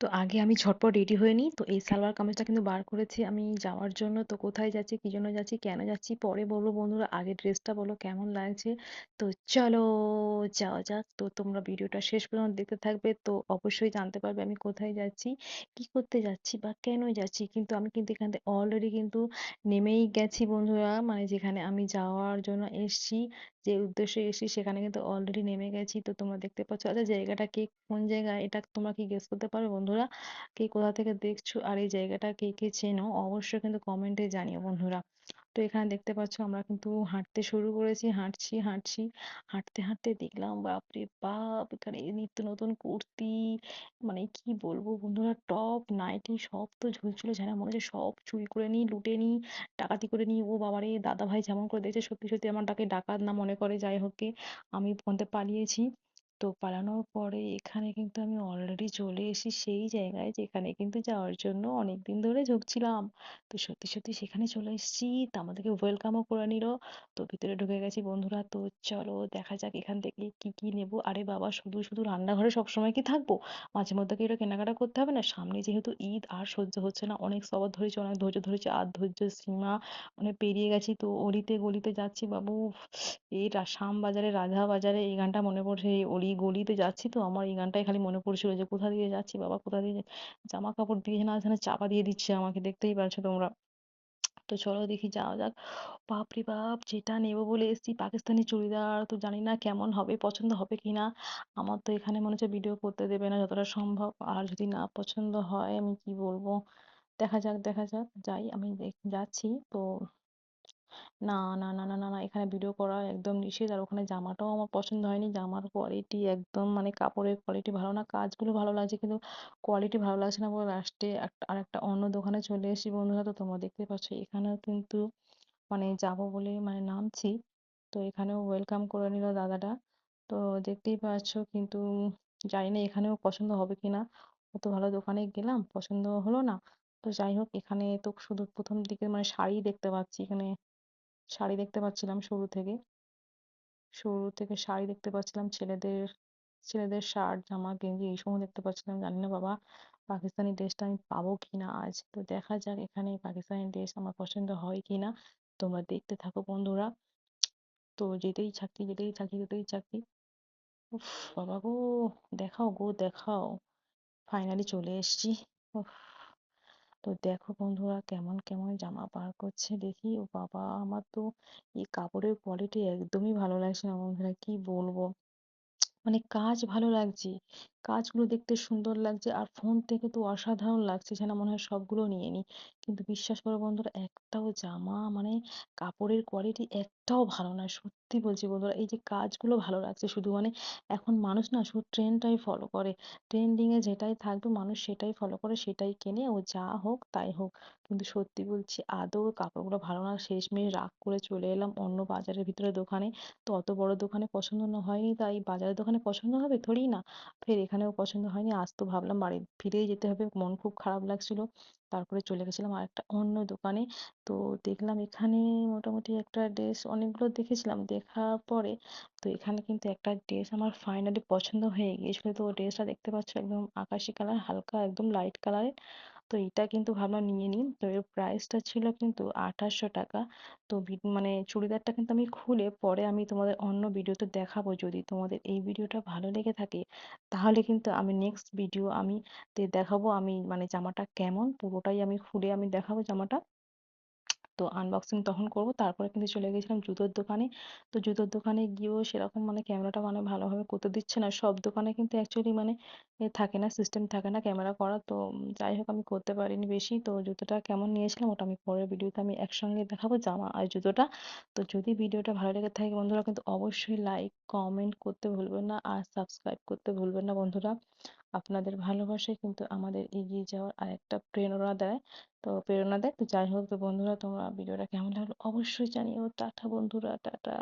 তো আগে আমি ঝটপট রেডি হয়ে নিই। তো এই সালোয়ার কামিজটা কিন্তু বার করেছি আমি যাওয়ার জন্য। তো কোথায় যাচ্ছি, কি জন্য যাচ্ছি, কেন যাচ্ছি পরে বলবো বন্ধুরা। আগে ড্রেসটা বলো কেমন লাগছে। তো চলো যাওয়া যাক। তো তোমরা ভিডিওটা শেষ পর্যন্ত দেখতে থাকবে। তো অবশ্যই জানতে পারবে আমি কোথায় যাচ্ছি, কি করতে যাচ্ছি বা কেন যাচ্ছি। কিন্তু আমি কিন্তু এখান থেকে অলরেডি কিন্তু নেমেই গেছি বন্ধুরা। মানে যেখানে আমি যাওয়ার জন্য এসছি, যে উদ্দেশ্যে এসেছি সেখানে কিন্তু অলরেডি নেমে গেছি। তো তোমরা দেখতে পাচ্ছ। আচ্ছা জায়গাটা কি, কোন জায়গা এটা তোমরা কি গেস করতে পারো বন্ধুরা? কে কোথা থেকে দেখছো আর এই জায়গাটা কে কে চেনো অবশ্যই কিন্তু কমেন্টে জানিও বন্ধুরা। তো এখানে দেখতে পাচ্ছ আমরা কিন্তু হাঁটতে শুরু করেছি, হাঁটছি হাঁটতে হাঁটতে দেখলাম বাপরে বাপ এখানে নিত্য নতুন কুর্তি, মানে কি বলবো বন্ধুরা, টপ নাইটি সব তো ঝুলছিল, যেন মনে হচ্ছে সব চুরি করে নিই, লুটে নিই, ডাকাতি করে নিই। ও বাবারে, দাদা ভাই যেমন করে দেখছে সত্যি সত্যি আমার ডাকে ডাকাত না মনে করে। যাই হোক গে, আমি ফোনতে পালিয়েছি। তো পালানোর পরে এখানে কিন্তু আমি অলরেডি চলে এসেছি সেই জায়গায় যেখানে কিন্তু যাওয়ার জন্য অনেকদিন ধরে ঝুঁকছিলাম। তো সত্যি সত্যি সেখানে চলে এসেছি। তো আমাদেরকে ওয়েলকামও করে নিল। তো ভিতরে ঢুকে গেছি বন্ধুরা। তো চলো দেখা যাক এখান থেকে কি কি নেবো। আরে বাবা, শুধু শুধু রান্নাঘরে সবসময় কি থাকবো, মাঝে মধ্যে কি এটা কেনাকাটা করতে হবে না? সামনে যেহেতু ঈদ, আর সহ্য হচ্ছে না, অনেক সবর ধরেছি, অনেক ধৈর্য ধরেছি, আর ধৈর্যের সীমা মানে পেরিয়ে গেছি। তো অলিতে গলিতে যাচ্ছি বাবু। এই শ্যামবাজারে, রাধা বাজারে এই গানটা মনে পড়ছে। এই অলি গলিতে যাচ্ছি তো আমার এই গানটাই খালি মনে পড়ছিল, যে কোথা দিয়ে যাচ্ছি বাবা, কোথা দিয়ে জামা কাপড় দিয়ে না যেন চাপা দিয়ে দিচ্ছে আমাকে, দেখতেই পারছো তোমরা। তো চলো দেখি যাওয়া যাক। বাপরে বাপ, যেটা নেবো বলে এসেছি পাকিস্তানি চুড়িদার, তো জানি না কেমন হবে, পছন্দ হবে কিনা। আমার তো এখানে মনে হচ্ছে ভিডিও করতে দেবে না যতটা সম্ভব। আর যদি না পছন্দ হয় আমি কি বলবো, দেখা যাক দেখা যাক। যাই, আমি যাচ্ছি তো। না, না, না, না, না, না, এখানে ভিডিও করা একদম নিষেধ। আর ওখানে জামাটাও আমার পছন্দ হয়নি। জামার কোয়ালিটি একদম মানে কাপড়ের কোয়ালিটি ভালো না। কাজগুলো ভালো লাগছে কিন্তু কোয়ালিটি ভালো লাগছে না বলে লাস্টে আরেকটা অন্য দোকানে চলে এসেছি বন্ধুরা। তো তোমরা দেখতে পাচ্ছ এখানেও কিন্তু মানে যাবো বলে মানে নামছি। তো এখানেও ওয়েলকাম করে নিল দাদাটা। তো দেখতেই পাচ্ছ কিন্তু জানি না এখানেও পছন্দ হবে কিনা। অত ভালো দোকানে গেলাম, পছন্দ হলো না। তো যাই হোক, এখানে তো শুধু প্রথম দিকে মানে শাড়ি দেখতে পাচ্ছি, এখানে শাড়ি দেখতে পাচ্ছিলাম শুরু থেকে শাড়ি দেখতে পাচ্ছিলাম, ছেলেদের ছেলেদের শার্ট জামা গেঞ্জি এইসবও দেখতে পাচ্ছিলাম। জানি না বাবা পাকিস্তানি ড্রেসটা আমি পাবো কিনা আজ। তো দেখা যাক এখানে পাকিস্তানি ড্রেস আমার পছন্দ হয় কিনা। তোমরা দেখতে থাকো বন্ধুরা। তো যেতেই থাকি। উফ, বাবা গো, দেখাও গো দেখাও। ফাইনালি চলে এসেছি। উফ, তো দেখো বন্ধুরা কেমন কেমন জামা বার করছে দেখি। ও বাবা, আমার তো এই কাপড়ের কোয়ালিটি একদমই ভালো লাগছে না বন্ধুরা, কি বলবো। মানে কাজ ভালো লাগছে, কাজগুলো দেখতে সুন্দর লাগছে, আর ফোন থেকে তো অসাধারণ লাগছে, যেন মনে হয় সবগুলো নিয়ে নিই। কিন্তু বিশ্বাস করো বন্ধুরা, একটাও জামা মানে কাপড়ের কোয়ালিটি একটাও ভালো না, সত্যি বলছি বন্ধুরা। এই যে কাজগুলো ভালো লাগছে শুধু, মানে এখন মানুষ না শুধু ট্রেন্ডটাই ফলো করে, ট্রেন্ডিং এ যেটাই থাকবে মানুষ সেটাই ফলো করে, সেটাই কেনে, ও যা হোক তাই হোক। কিন্তু সত্যি বলছি আদৌ কাপড়গুলো ভালো না। শেষমেশ রাগ করে চলে এলাম অন্য বাজারের ভিতরে দোকানে। তো অত বড় দোকানে পছন্দ না হয়নি, তাই বাজারের দোকানে পছন্দ হবে থোড়ি না। ফের এখানেও পছন্দ হয়নি। আজ তো ভাবলাম বাড়ি ফিরেই যেতে হবে, মন খুব খারাপ লাগছিল। তারপরে চলে গেছিলাম আরেকটা অন্য দোকানে। তো দেখলাম এখানে মোটামুটি একটা ড্রেস, অনেকগুলো দেখেছিলাম দেখার পরে। তো এখানে কিন্তু একটা ড্রেস আমার ফাইনালি পছন্দ হয়ে গিয়েছিল। তো ড্রেসটা দেখতে পাচ্ছ একদম আকাশি কালার, হালকা একদম লাইট কালারের। তো এটা কিন্তু ভাবলাম নিয়ে নিই। তো এর প্রাইসটা ছিল কিন্তু 2800 টাকা। তো মানে চুড়িদারটা কিন্তু আমি খুলে পরে আমি তোমাদের অন্য ভিডিওতে দেখাবো। যদি তোমাদের এই ভিডিওটা ভালো লেগে থাকে তাহলে কিন্তু আমি নেক্সট ভিডিও আমি দেখাবো আমি মানে জামাটা কেমন, পুরোটাই আমি খুলে আমি দেখাবো জামাটা। তো আনবক্সিং তখন করব। তারপরে কিন্তু চলে গেছিলাম জুতোর দোকানে। তো জুতোর দোকানে গিয়েও সেরকম মানে ক্যামেরাটা মানে ভালোভাবে করতে দিচ্ছে না। সব দোকানে কিন্তু অ্যাকচুয়ালি মানে থাকে না, সিস্টেম থাকে না ক্যামেরা করা। তো যাই হোক আমি করতে পারিনি বেশি। তো জুতোটা কেমন নিয়েছিলাম ওটা আমি পরের ভিডিওতে আমি একসঙ্গে দেখাবো, জামা আর জুতোটা। তো যদি ভিডিওটা ভালো লেগে থাকে বন্ধুরা কিন্তু অবশ্যই লাইক কমেন্ট করতে ভুলবেন না, আর সাবস্ক্রাইব করতে ভুলবেন না বন্ধুরা। আপনাদের ভালোবাসায় কিন্তু আমাদের এগিয়ে যাওয়ার আরেকটা প্রেরণা দেয়। তো যাই হোক, তো বন্ধুরা তোমরা ভিডিওটা কেমন লাগলো অবশ্যই জানিও। টাটা বন্ধুরা, টাটা।